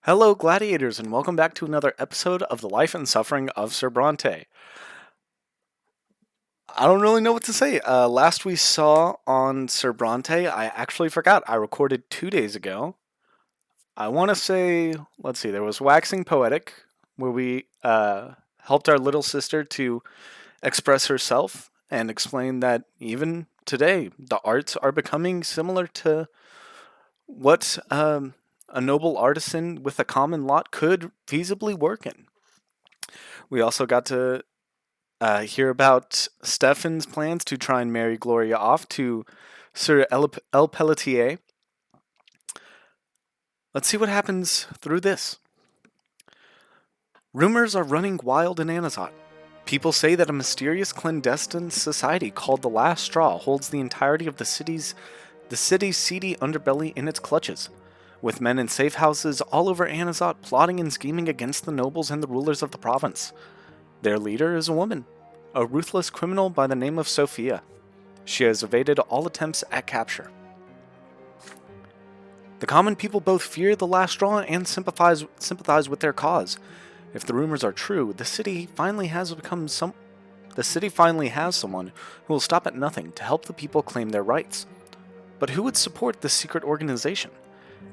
Hello, gladiators, and welcome back to another episode of the life and suffering of Sir Brante. I don't really know what to say. Last we saw on Sir Brante, I actually forgot. I recorded 2 days ago. I want to say, let's see, there was Waxing Poetic, where we helped our little sister to express herself and explain that even today, the arts are becoming similar to what a noble artisan with a common lot could feasibly work in. We also got to hear about Stefan's plans to try and marry Gloria off to Sir El Pelletier. Let's see what happens through this. Rumors are running wild in Anazat. People say that a mysterious clandestine society called the Last Straw holds the entirety of the city's seedy underbelly in its clutches, with men in safe houses all over Anazat plotting and scheming against the nobles and the rulers of the province. Their leader is a woman, a ruthless criminal by the name of Sophia. She has evaded all attempts at capture. The common people both fear the Last Straw and sympathize with their cause. If the rumors are true, the city finally has someone who will stop at nothing to help the people claim their rights. But who would support this secret organization?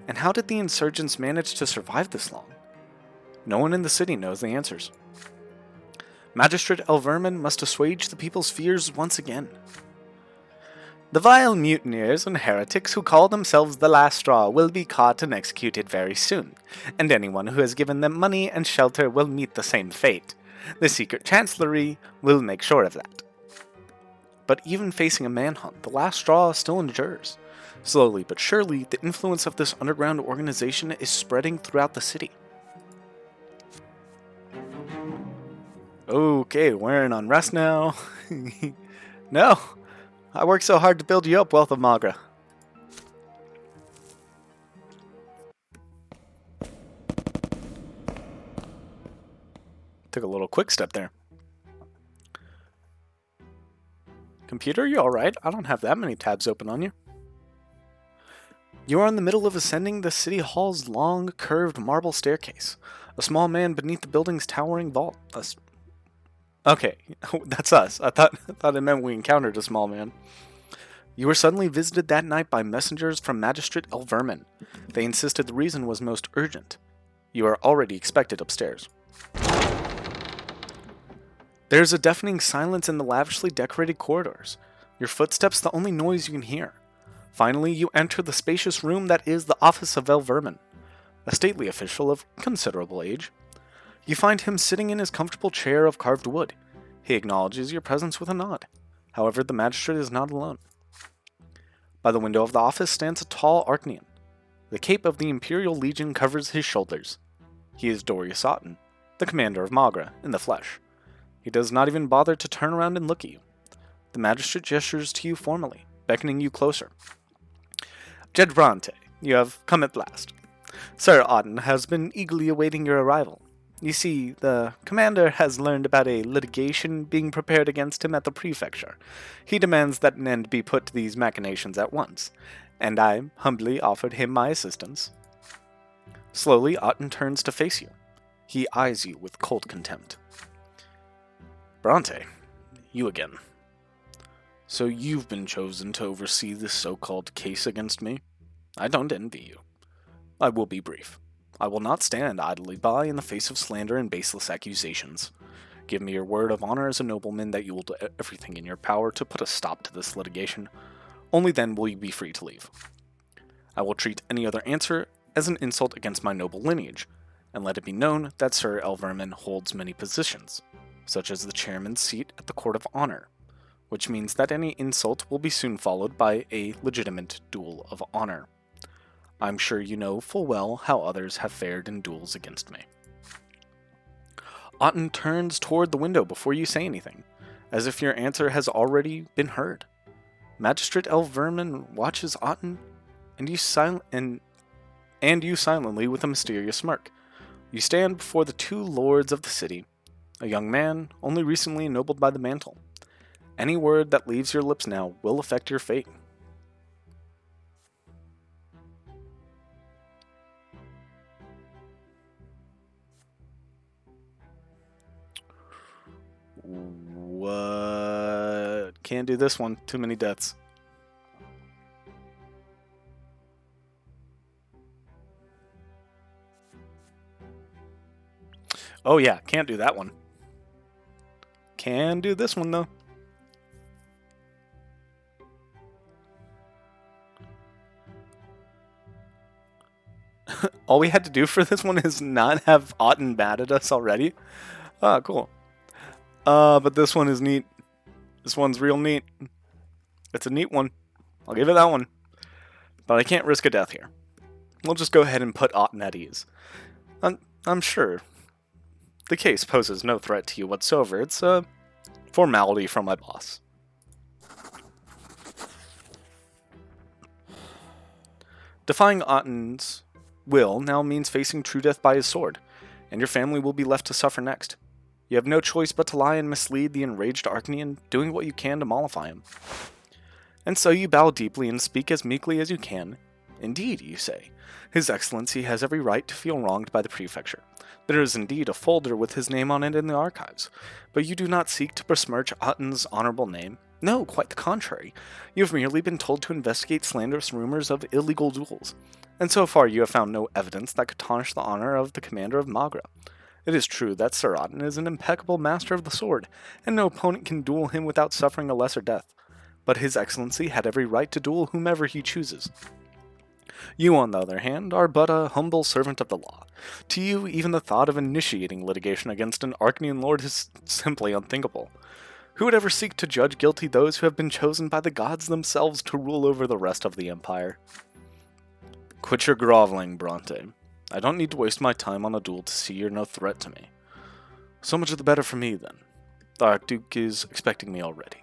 And how did the insurgents manage to survive this long? No one in the city knows the answers. Magistrate Elverman must assuage the people's fears once again. The vile mutineers and heretics who call themselves the Last Straw will be caught and executed very soon, and anyone who has given them money and shelter will meet the same fate. The secret chancellery will make sure of that. But even facing a manhunt, the Last Straw still endures. Slowly but surely, the influence of this underground organization is spreading throughout the city. Okay, we're in unrest now. No, I worked so hard to build you up, Wealth of Magra. Took a little quick step there. Computer, you alright? I don't have that many tabs open on you. You are in the middle of ascending the city hall's long, curved marble staircase. A small man beneath the building's towering vault. Okay, that's us. I thought it meant we encountered a small man. You were suddenly visited that night by messengers from Magistrate Elverman. They insisted the reason was most urgent. You are already expected upstairs. There's a deafening silence in the lavishly decorated corridors. Your footsteps the only noise you can hear. Finally, you enter the spacious room that is the office of Elverman, a stately official of considerable age. You find him sitting in his comfortable chair of carved wood. He acknowledges your presence with a nod. However, the magistrate is not alone. By the window of the office stands a tall Archnean. The cape of the Imperial Legion covers his shoulders. He is Dorius Otten, the commander of Magra, in the flesh. He does not even bother to turn around and look at you. The magistrate gestures to you formally, beckoning you closer. Jed Brante, you have come at last. Sir Otten has been eagerly awaiting your arrival. You see, the commander has learned about a litigation being prepared against him at the prefecture. He demands that an end be put to these machinations at once, and I humbly offered him my assistance. Slowly, Otten turns to face you. He eyes you with cold contempt. Brante, you again. So you've been chosen to oversee this so-called case against me? I don't envy you. I will be brief. I will not stand idly by in the face of slander and baseless accusations. Give me your word of honor as a nobleman that you will do everything in your power to put a stop to this litigation. Only then will you be free to leave. I will treat any other answer as an insult against my noble lineage, and let it be known that Sir Elverman holds many positions, such as the chairman's seat at the Court of Honor, which means that any insult will be soon followed by a legitimate duel of honor. I'm sure you know full well how others have fared in duels against me. Otten turns toward the window before you say anything, as if your answer has already been heard. Magistrate Elverman watches Otten, and you silently with a mysterious smirk. You stand before the two lords of the city, a young man only recently ennobled by the mantle. Any word that leaves your lips now will affect your fate. can't do this one. Too many deaths. Oh yeah, can't do that one. Can do this one though. All we had to do for this one is not have Otten mad at us already. Ah, cool. But this one is neat. This one's real neat. It's a neat one. I'll give it that one. But I can't risk a death here. We'll just go ahead and put Otten at ease. I'm sure the case poses no threat to you whatsoever. It's a formality from my boss. Defying Otten's will now means facing true death by his sword, and your family will be left to suffer next. You have no choice but to lie and mislead the enraged Arcanian, doing what you can to mollify him. And so you bow deeply and speak as meekly as you can. Indeed, you say, His Excellency has every right to feel wronged by the prefecture. There is indeed a folder with his name on it in the archives, but you do not seek to besmirch Otten's honorable name. No, quite the contrary. You have merely been told to investigate slanderous rumors of illegal duels, and so far you have found no evidence that could tarnish the honor of the commander of Magra. It is true that Sir Otten is an impeccable master of the sword, and no opponent can duel him without suffering a lesser death, but His Excellency had every right to duel whomever he chooses. You, on the other hand, are but a humble servant of the law. To you, even the thought of initiating litigation against an Arcanian lord is simply unthinkable. Who would ever seek to judge guilty those who have been chosen by the gods themselves to rule over the rest of the empire? Quit your groveling, Brante. I don't need to waste my time on a duel to see you're no threat to me. So much the better for me, then. The Archduke is expecting me already.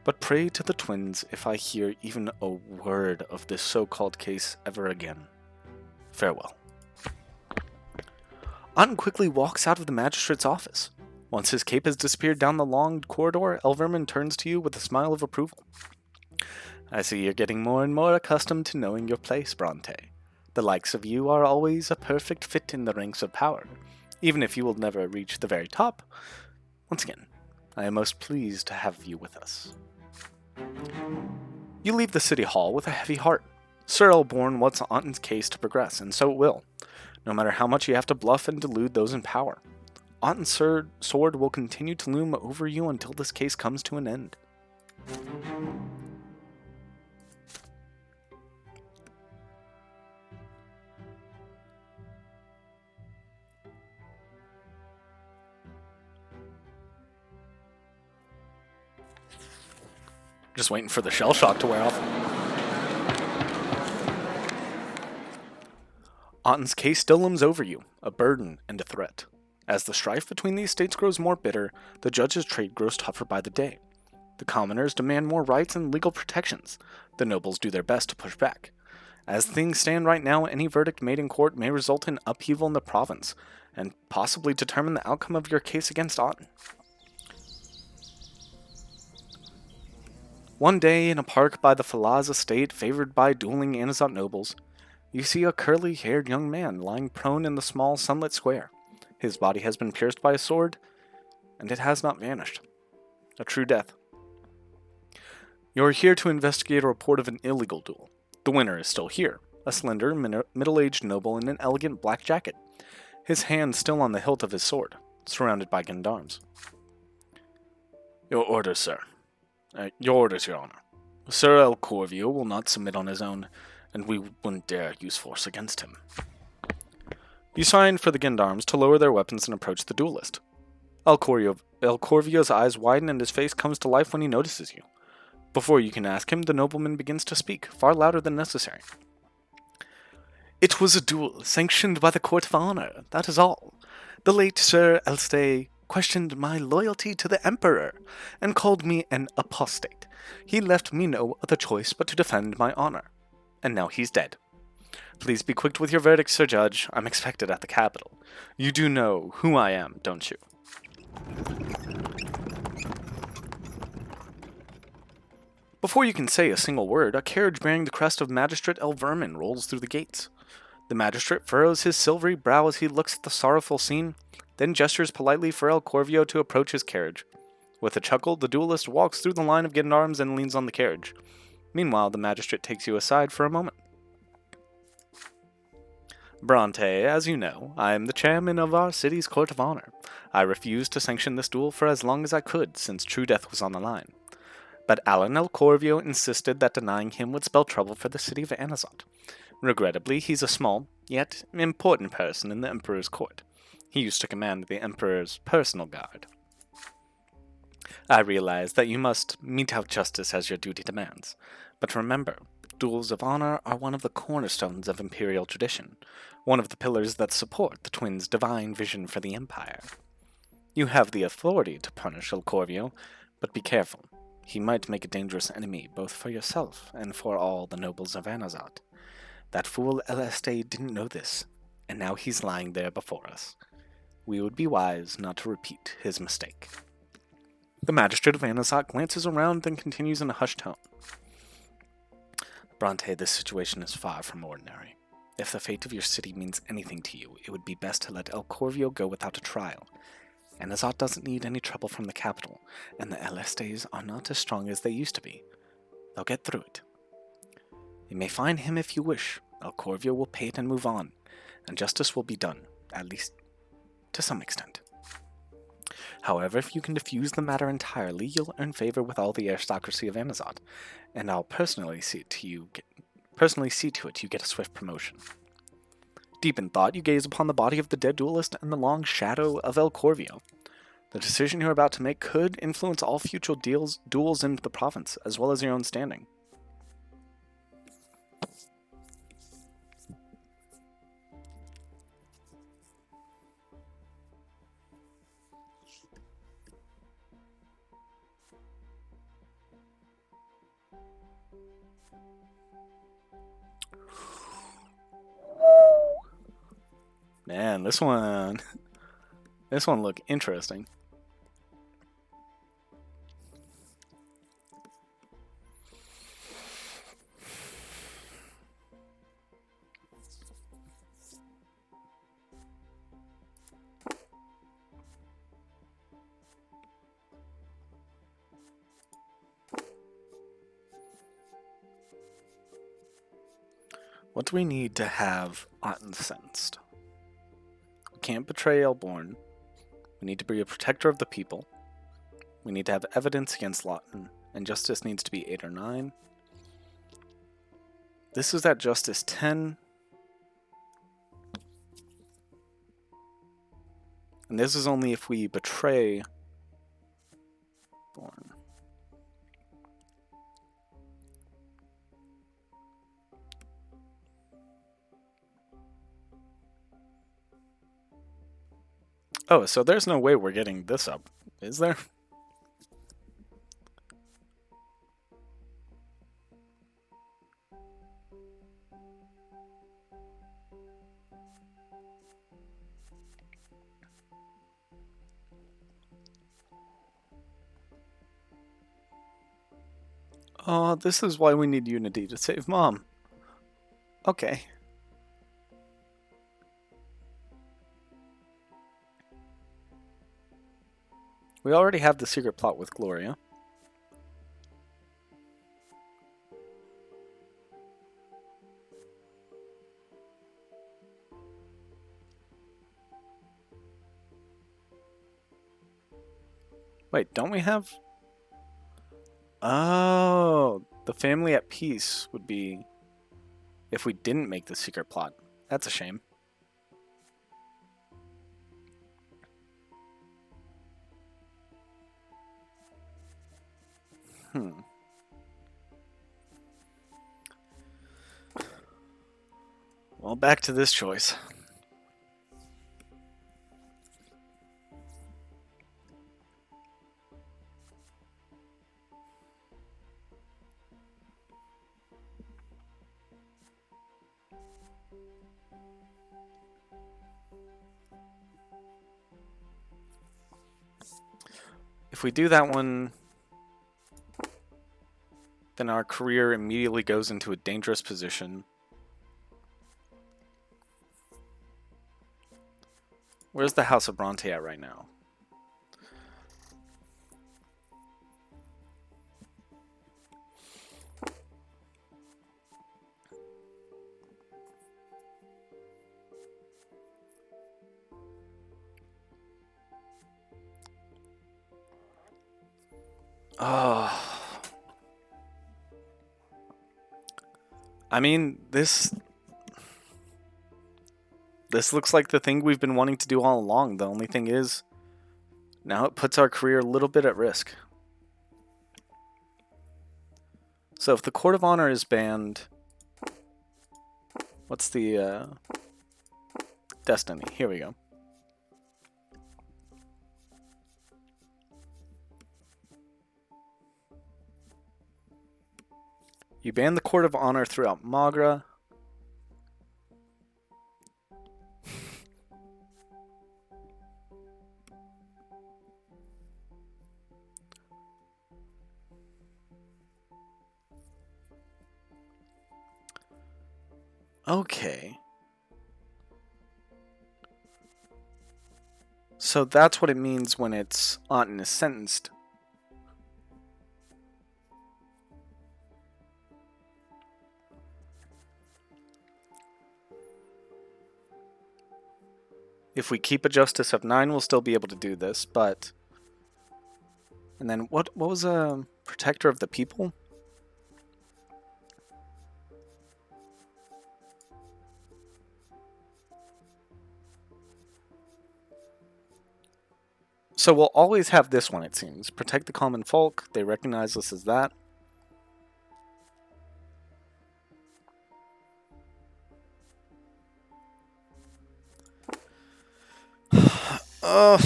But pray to the twins if I hear even a word of this so-called case ever again. Farewell. Otten quickly walks out of the magistrate's office. Once his cape has disappeared down the long corridor, Elverman turns to you with a smile of approval. I see you're getting more and more accustomed to knowing your place, Brante. The likes of you are always a perfect fit in the ranks of power, even if you will never reach the very top. Once again, I am most pleased to have you with us. You leave the city hall with a heavy heart. Sir Elborn wants Otten's case to progress, and so it will, no matter how much you have to bluff and delude those in power. Otten's sword will continue to loom over you until this case comes to an end. Just waiting for the shell shock to wear off. Otten's case still looms over you, a burden and a threat. As the strife between the estates grows more bitter, the judge's trade grows tougher by the day. The commoners demand more rights and legal protections. The nobles do their best to push back. As things stand right now, any verdict made in court may result in upheaval in the province, and possibly determine the outcome of your case against Otten. One day, in a park by the Falaz estate favored by dueling Anazot nobles, you see a curly-haired young man lying prone in the small sunlit square. His body has been pierced by a sword, and it has not vanished. A true death. You are here to investigate a report of an illegal duel. The winner is still here, a slender, middle-aged noble in an elegant black jacket, his hand still on the hilt of his sword, surrounded by gendarmes. Your orders, sir. Your orders, Your Honor. Sir El Corvio will not submit on his own, and we wouldn't dare use force against him. You sign for the gendarmes to lower their weapons and approach the duelist. El Corvio's eyes widen and his face comes to life when he notices you. Before you can ask him, the nobleman begins to speak, far louder than necessary. It was a duel sanctioned by the Court of Honor, that is all. The late Sir Elstay questioned my loyalty to the Emperor, and called me an apostate. He left me no other choice but to defend my honor. And now he's dead. Please be quick with your verdict, Sir Judge. I'm expected at the capital. You do know who I am, don't you? Before you can say a single word, a carriage bearing the crest of Magistrate Elverman rolls through the gates. The magistrate furrows his silvery brow as he looks at the sorrowful scene, then gestures politely for El Corvio to approach his carriage. With a chuckle, the duelist walks through the line of gendarmes and leans on the carriage. Meanwhile, the magistrate takes you aside for a moment. Brante, as you know, I am the chairman of our city's court of honor. I refused to sanction this duel for as long as I could, since true death was on the line. But Alan El Corvio insisted that denying him would spell trouble for the city of Anazot. Regrettably, he's a small, yet important person in the Emperor's court. He used to command the Emperor's personal guard. I realize that you must mete out justice as your duty demands, but remember, duels of honor are one of the cornerstones of imperial tradition, one of the pillars that support the twins' divine vision for the Empire. You have the authority to punish El Corvio, but be careful. He might make a dangerous enemy both for yourself and for all the nobles of Anazat. That fool LSD didn't know this, and now he's lying there before us. We would be wise not to repeat his mistake. The magistrate of Anazat glances around, then continues in a hushed tone. Brante, this situation is far from ordinary. If the fate of your city means anything to you, it would be best to let El Corvio go without a trial. Anazat doesn't need any trouble from the capital, and the LSDs are not as strong as they used to be. They'll get through it. You may fine him if you wish. El Corvio will pay it and move on, and justice will be done, at least to some extent. However, if you can defuse the matter entirely, you'll earn favor with all the aristocracy of Anazat, and I'll personally see to it you get a swift promotion. Deep in thought, you gaze upon the body of the dead duelist and the long shadow of El Corvio. The decision you're about to make could influence all future duels in the province, as well as your own standing. Man, this one looked interesting. What do we need to have Otten sentenced? We can't betray Elborn. We need to be a protector of the people. We need to have evidence against Lawton, and justice needs to be 8 or 9. This is at justice 10. And this is only if we betray Born. Oh, so there's no way we're getting this up, is there? Oh, this is why we need Unity to save Mom. Okay. We already have the secret plot with Gloria. Wait, don't we have... Oh, the family at peace would be if we didn't make the secret plot. That's a shame. Well, back to this choice. If we do that one, then our career immediately goes into a dangerous position. Where's the House of Brante at right now? Oh. I mean, this looks like the thing we've been wanting to do all along. The only thing is, now it puts our career a little bit at risk. So if the Court of Honor is banned, what's the Destiny? Here we go. You ban the Court of Honor throughout Magra. Okay. So that's what it means when it's Auten is sentenced. If we keep a Justice of 9, we'll still be able to do this, but... And then what was a Protector of the People? So we'll always have this one, it seems. Protect the common folk. They recognize us as that. Oh,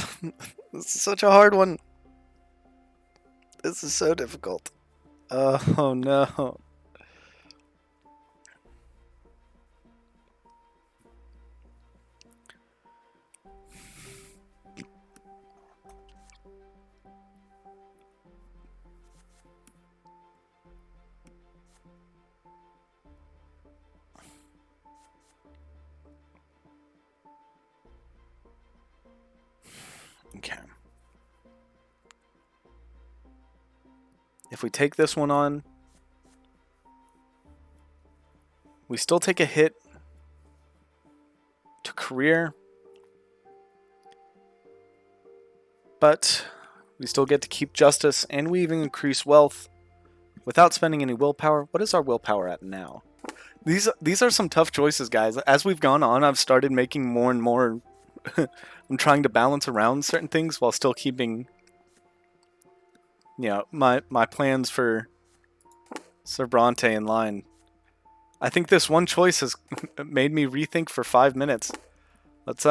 this is such a hard one. This is so difficult. Oh no. Okay. If we take this one on, we still take a hit to career, but we still get to keep justice, and we even increase wealth without spending any willpower. What is our willpower at now? These are some tough choices, guys. As we've gone on, I've started making more and more... I'm trying to balance around certain things while still keeping... my plans for Sir Brante in line. I think this one choice has made me rethink for 5 minutes. Let's,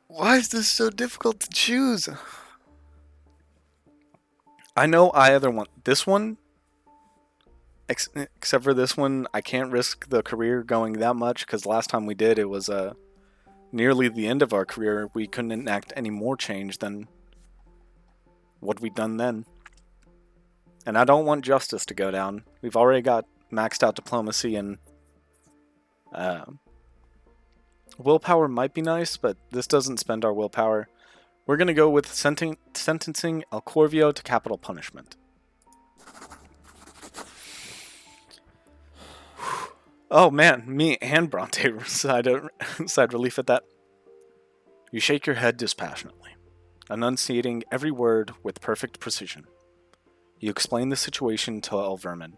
Why is this so difficult to choose? I know I either want this one, except for this one, I can't risk the career going that much, because last time we did, it was nearly the end of our career. We couldn't enact any more change than what we'd done then. And I don't want justice to go down. We've already got maxed out diplomacy, and willpower might be nice, but this doesn't spend our willpower. We're going to go with sentencing El Corvio to capital punishment. Oh man, me and Brante sighed relief at that. You shake your head dispassionately, enunciating every word with perfect precision. You explain the situation to El Vermin.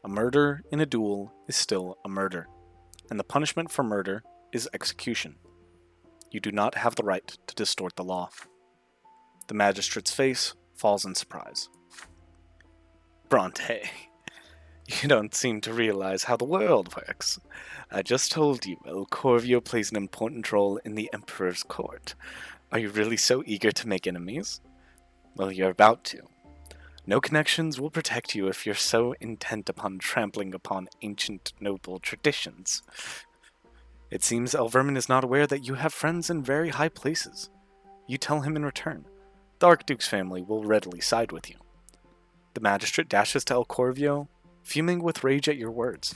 A murder in a duel is still a murder, and the punishment for murder is execution. You do not have the right to distort the law. The magistrate's face falls in surprise. Brante, you don't seem to realize how the world works. I just told you El Corvio plays an important role in the Emperor's court. Are you really so eager to make enemies? Well, you're about to. No connections will protect you if you're so intent upon trampling upon ancient noble traditions. It seems El Vermin is not aware that you have friends in very high places. You tell him in return. The Archduke's family will readily side with you. The magistrate dashes to El Corvio, fuming with rage at your words.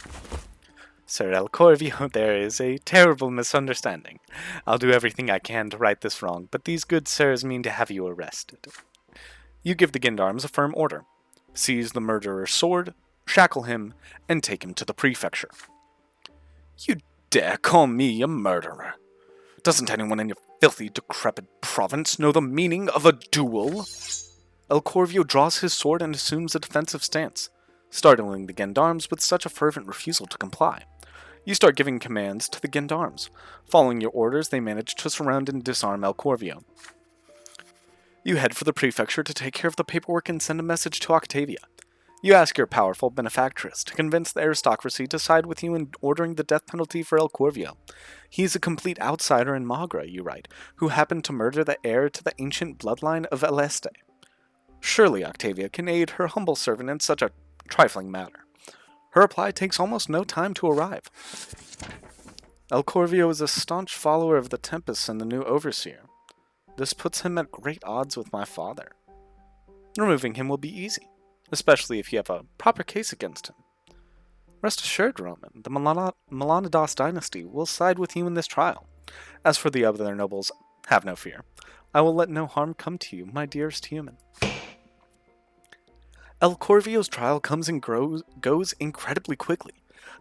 Sir El Corvio, there is a terrible misunderstanding. I'll do everything I can to right this wrong, but these good sirs mean to have you arrested. You give the gendarmes a firm order. Seize the murderer's sword, shackle him, and take him to the prefecture. You dare call me a murderer? Doesn't anyone in your filthy, decrepit province know the meaning of a duel? El Corvio draws his sword and assumes a defensive stance, startling the gendarmes with such a fervent refusal to comply. You start giving commands to the gendarmes. Following your orders, they manage to surround and disarm El Corvio. You head for the prefecture to take care of the paperwork and send a message to Octavia. You ask your powerful benefactress to convince the aristocracy to side with you in ordering the death penalty for El Corvio. He is a complete outsider in Magra, you write, who happened to murder the heir to the ancient bloodline of El Este. Surely Octavia can aid her humble servant in such a trifling matter. Her reply takes almost no time to arrive. El Corvio is a staunch follower of the Tempests and the new overseer. This puts him at great odds with my father. Removing him will be easy, especially if you have a proper case against him. Rest assured, Roman, the Melanidas dynasty will side with you in this trial. As for the other nobles, have no fear. I will let no harm come to you, my dearest human. El Corvio's trial comes and goes incredibly quickly.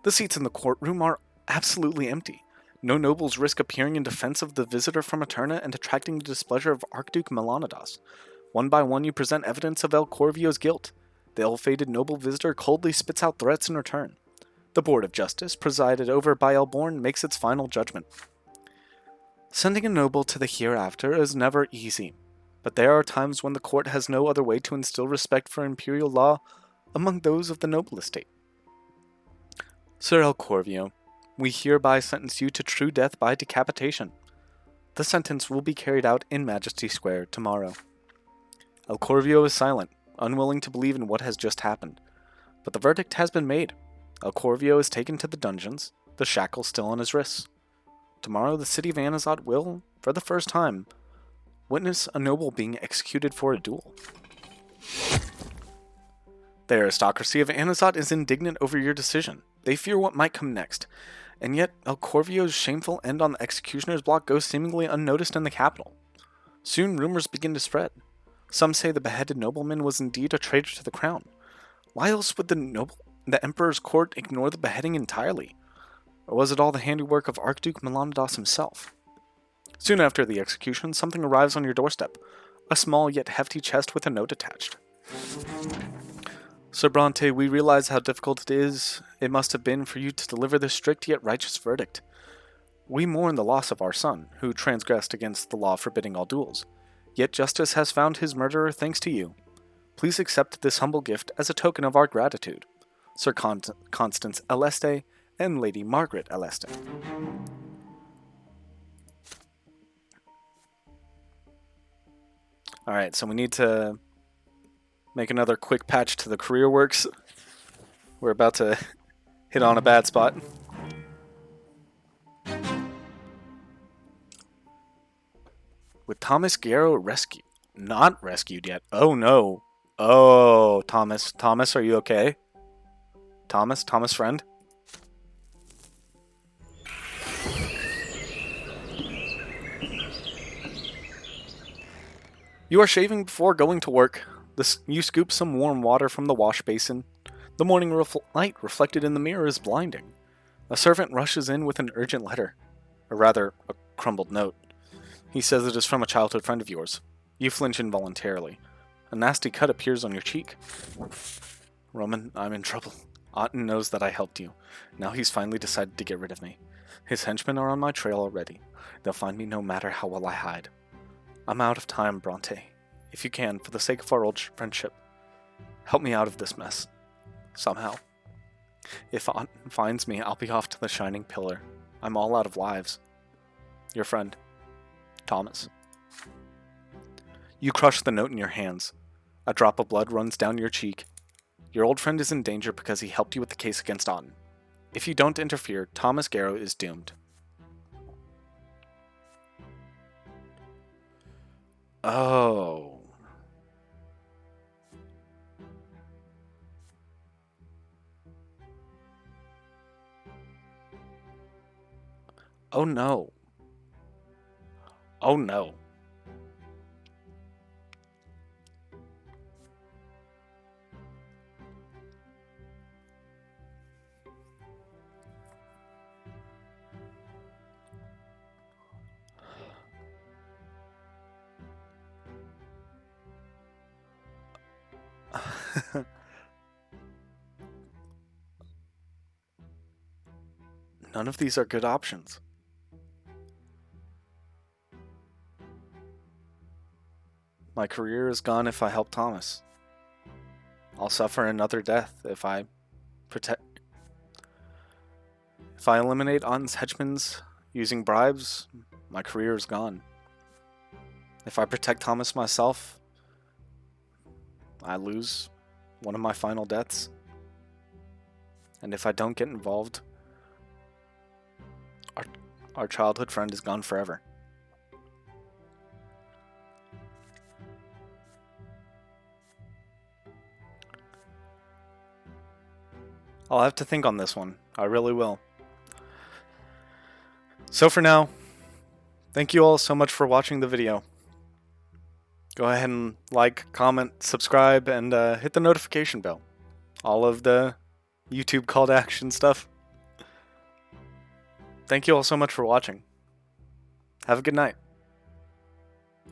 The seats in the courtroom are absolutely empty. No nobles risk appearing in defense of the visitor from Eterna and attracting the displeasure of Archduke Melanidas. One by one you present evidence of El Corvio's guilt. The ill-fated noble visitor coldly spits out threats in return. The Board of Justice, presided over by Elborn, makes its final judgment. Sending a noble to the hereafter is never easy, but there are times when the court has no other way to instill respect for imperial law among those of the noble estate. Sir El Corvio, we hereby sentence you to true death by decapitation. The sentence will be carried out in Majesty Square tomorrow. El Corvio is silent, unwilling to believe in what has just happened. But the verdict has been made. El Corvio is taken to the dungeons, the shackle still on his wrists. Tomorrow the city of Anazat will, for the first time, witness a noble being executed for a duel. The aristocracy of Anazat is indignant over your decision. They fear what might come next. And yet, El Corvio's shameful end on the executioner's block goes seemingly unnoticed in the capital. Soon rumors begin to spread. Some say the beheaded nobleman was indeed a traitor to the crown. Why else would the emperor's court ignore the beheading entirely? Or was it all the handiwork of Archduke Melanidas himself? Soon after the execution, something arrives on your doorstep. A small yet hefty chest with a note attached. Sir Brante, we realize how difficult it must have been for you to deliver this strict yet righteous verdict. We mourn the loss of our son, who transgressed against the law forbidding all duels. Yet justice has found his murderer thanks to you. Please accept this humble gift as a token of our gratitude. Sir Constance Aleste and Lady Margaret Aleste. Alright, so we need to make another quick patch to the career works. We're about to hit on a bad spot. With Thomas Guerrero not rescued yet. Oh no. Oh, Thomas. Thomas, are you okay? Thomas friend? You are shaving before going to work. You scoop some warm water from the wash basin. The morning light reflected in the mirror is blinding. A servant rushes in with an urgent letter. Or rather, a crumbled note. He says it is from a childhood friend of yours. You flinch involuntarily. A nasty cut appears on your cheek. Roman, I'm in trouble. Otten knows that I helped you. Now he's finally decided to get rid of me. His henchmen are on my trail already. They'll find me no matter how well I hide. I'm out of time, Brante. If you can, for the sake of our old friendship, help me out of this mess. Somehow. If Otten finds me, I'll be off to the Shining Pillar. I'm all out of lives. Your friend, Thomas. You crush the note in your hands. A drop of blood runs down your cheek. Your old friend is in danger because he helped you with the case against Otten. If you don't interfere, Thomas Guerrero is doomed. Oh. Oh no. Oh no. None of these are good options. My career is gone if I help Thomas. I'll suffer another death if I eliminate Otten's henchmen using bribes. My career is gone. If I protect Thomas myself, I lose one of my final deaths. And if I don't get involved, our childhood friend is gone forever. I'll have to think on this one. I really will. So for now, thank you all so much for watching the video. Go ahead and like, comment, subscribe, and hit the notification bell. All of the YouTube call to action stuff. Thank you all so much for watching. Have a good night.